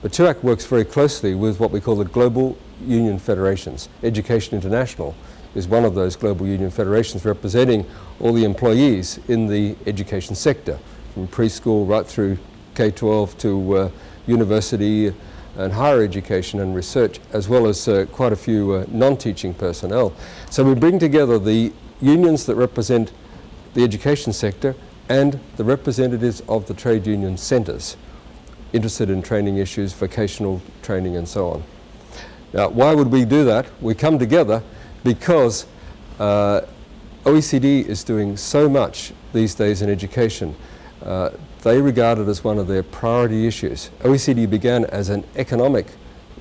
But TUAC works very closely with what we call the Global Union Federations. Education International is one of those global union federations representing all the employees in the education sector, from preschool right through K-12 to university and higher education and research, as well as quite a few non-teaching personnel. So we bring together the unions that represent the education sector and the representatives of the trade union centres interested in training issues, vocational training and so on. Now, why would we do that? We come together because OECD is doing so much these days in education. They regard it as one of their priority issues. OECD began as an economic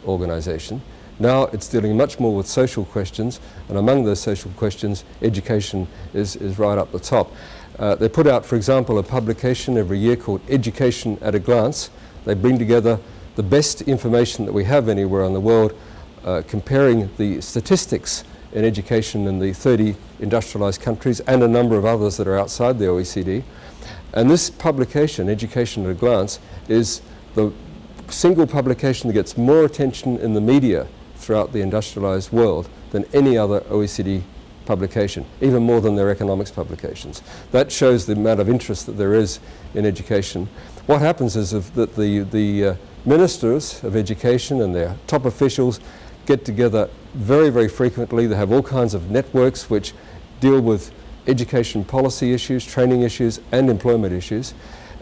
organisation. Now it's dealing much more with social questions, and among those social questions, education is right up the top. They put out, for example, a publication every year called Education at a Glance. They bring together the best information that we have anywhere in the world, comparing the statistics in education in the 30 industrialised countries and a number of others that are outside the OECD. And this publication, Education at a Glance, is the single publication that gets more attention in the media throughout the industrialised world than any other OECD publication, even more than their economics publications. That shows the amount of interest that there is in education. What happens is that the ministers of education and their top officials get together very, very frequently. They have all kinds of networks which deal with education policy issues, training issues and employment issues,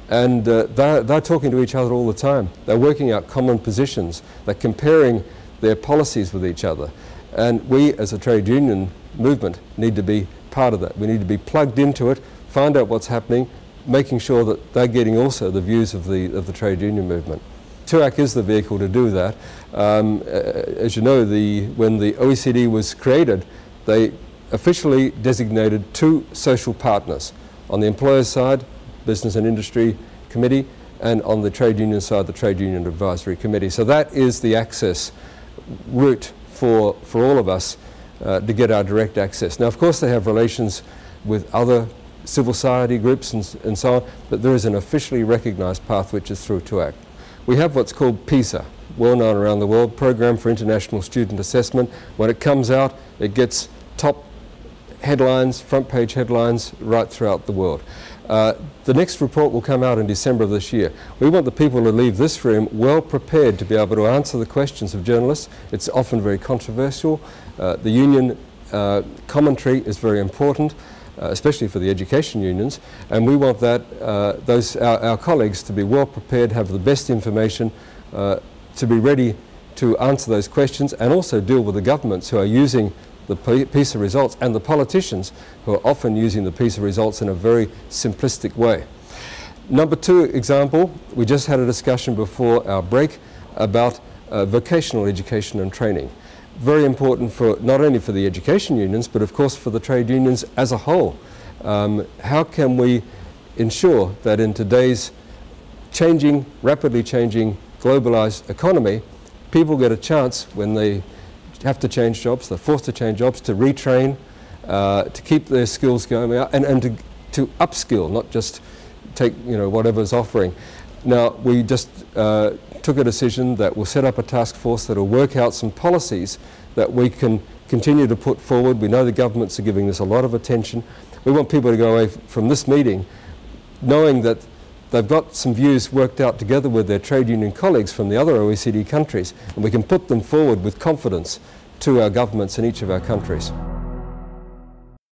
and they're talking to each other all the time. They're working out common positions. They're comparing their policies with each other, and we as a trade union movement need to be part of that. We need to be plugged into it, find out what's happening, making sure that they're getting also the views of the trade union movement. TUAC is the vehicle to do that. As you know, when the OECD was created, they officially designated two social partners. On the employer side, Business and Industry Committee, and on the trade union side, the Trade Union Advisory Committee. So that is the access route for all of us to get our direct access. Now, of course, they have relations with other civil society groups and so on, but there is an officially recognised path which is through TUAC. We have what's called PISA, well known around the world, Program for International Student Assessment. When it comes out, it gets top headlines, front page headlines right throughout the world. The next report will come out in December of this year. We want the people to leave this room well prepared to be able to answer the questions of journalists. It's often very controversial. The union commentary is very important, especially for the education unions, and we want that our colleagues to be well prepared, have the best information, to be ready to answer those questions and also deal with the governments who are using the PISA results and the politicians who are often using the PISA results in a very simplistic way. Number two example, we just had a discussion before our break about vocational education and training. Very important for not only for the education unions, but of course for the trade unions as a whole. How can we ensure that in today's changing, rapidly changing, globalized economy, people get a chance when they have to change jobs, they're forced to change jobs, to retrain, to keep their skills going and to upskill, not just take whatever's offering. Now, we just took a decision that we'll set up a task force that will work out some policies that we can continue to put forward. We know the governments are giving this a lot of attention. We want people to go away from this meeting knowing that they've got some views worked out together with their trade union colleagues from the other OECD countries, and we can put them forward with confidence to our governments in each of our countries.